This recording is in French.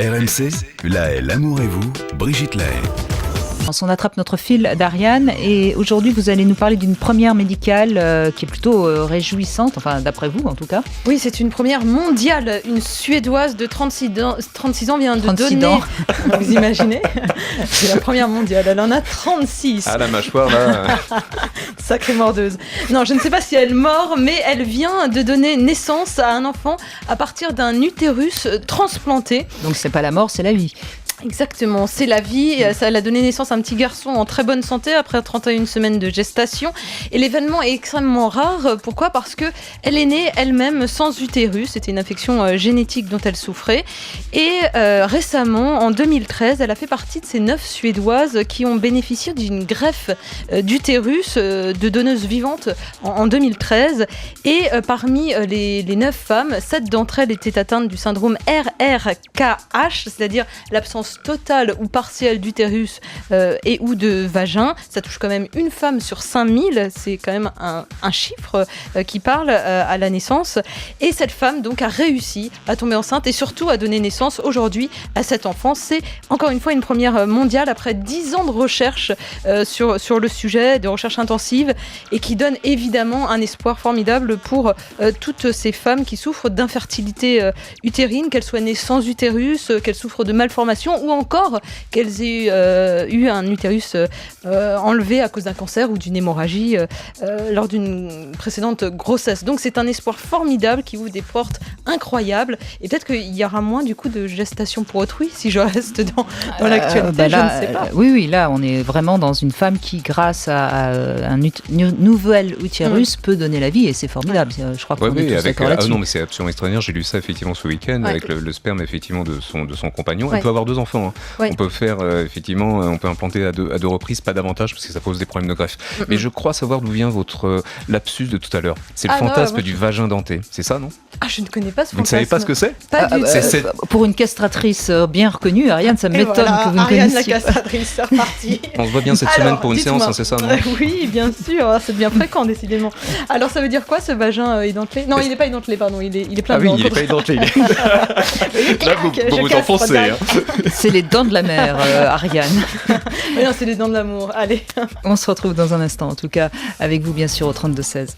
RMC, La Haye, l'amour et vous, Brigitte La Haye. On attrape notre fil d'Ariane et aujourd'hui vous allez nous parler d'une première médicale qui est plutôt réjouissante, enfin d'après vous en tout cas. Oui, c'est une première mondiale. Une Suédoise de 36 ans vient de 36 donner... ans. Vous imaginez ? C'est la première mondiale, elle en a 36. Ah, la mâchoire là. Sacrée mordeuse. Non, je ne sais pas si elle mord, mais elle vient de donner naissance à un enfant à partir d'un utérus transplanté. Donc c'est pas la mort, c'est la vie. Exactement, c'est la vie. Ça, elle a donné naissance à un petit garçon en très bonne santé après 31 semaines de gestation. Et l'événement est extrêmement rare. Pourquoi ? Parce que elle est née elle-même sans utérus. C'était une infection génétique dont elle souffrait. Et récemment, en 2013, elle a fait partie de ces 9 Suédoises qui ont bénéficié d'une greffe d'utérus de donneuses vivantes en 2013. Et parmi les 9 femmes, 7 d'entre elles étaient atteintes du syndrome RRKH, c'est-à-dire l'absence totale ou partielle d'utérus et ou de vagin. Ça touche quand même une femme sur 5000, c'est quand même un chiffre qui parle à la naissance. Et cette femme donc a réussi à tomber enceinte et surtout à donner naissance aujourd'hui à cet enfant. C'est encore une fois une première mondiale après 10 ans de recherche sur le sujet, de recherche intensive et qui donne évidemment un espoir formidable pour toutes ces femmes qui souffrent d'infertilité utérine, qu'elles soient nées sans utérus, qu'elles souffrent de malformations ou encore qu'elles aient eu un utérus enlevé à cause d'un cancer ou d'une hémorragie lors d'une précédente grossesse. Donc c'est un espoir formidable qui ouvre des portes incroyables et peut-être qu'il y aura moins du coup de gestation pour autrui si je reste dans l'actualité, là, je ne sais pas. Oui, là on est vraiment dans une femme qui grâce à un nouvel utérus peut donner la vie et c'est formidable. Je crois qu'on est tous d'accord là-dessus. Non mais c'est absolument extraordinaire, j'ai lu ça effectivement ce week-end avec le sperme effectivement de son compagnon. Elle peut avoir 2 enfants. On peut faire effectivement, on peut implanter à deux reprises, pas davantage parce que ça pose des problèmes de greffe. Mais je crois savoir d'où vient votre lapsus de tout à l'heure. C'est le fantasme du vagin denté, c'est ça, non ? Ah, je ne connais pas ce fantasme. Vous ne savez pas ce que c'est ? Pas du tout. Pour une castratrice bien reconnue, Ariane, ça m'étonne que vous ne Ariane connaissiez la castratrice, c'est reparti. On se voit bien cette semaine pour une dites-moi. séance, c'est ça, non ? Oui, bien sûr, c'est bien fréquent décidément. Alors ça veut dire quoi ce vagin édentelé ? Non, il n'est pas édentelé, pardon, il est plein de dents. Ah oui, il n'est pas édentelé. Là, vous vous enfoncez. C'est les dents de la mer, Ariane. Mais non, c'est les dents de l'amour. Allez. On se retrouve dans un instant, en tout cas, avec vous bien sûr au 32-16.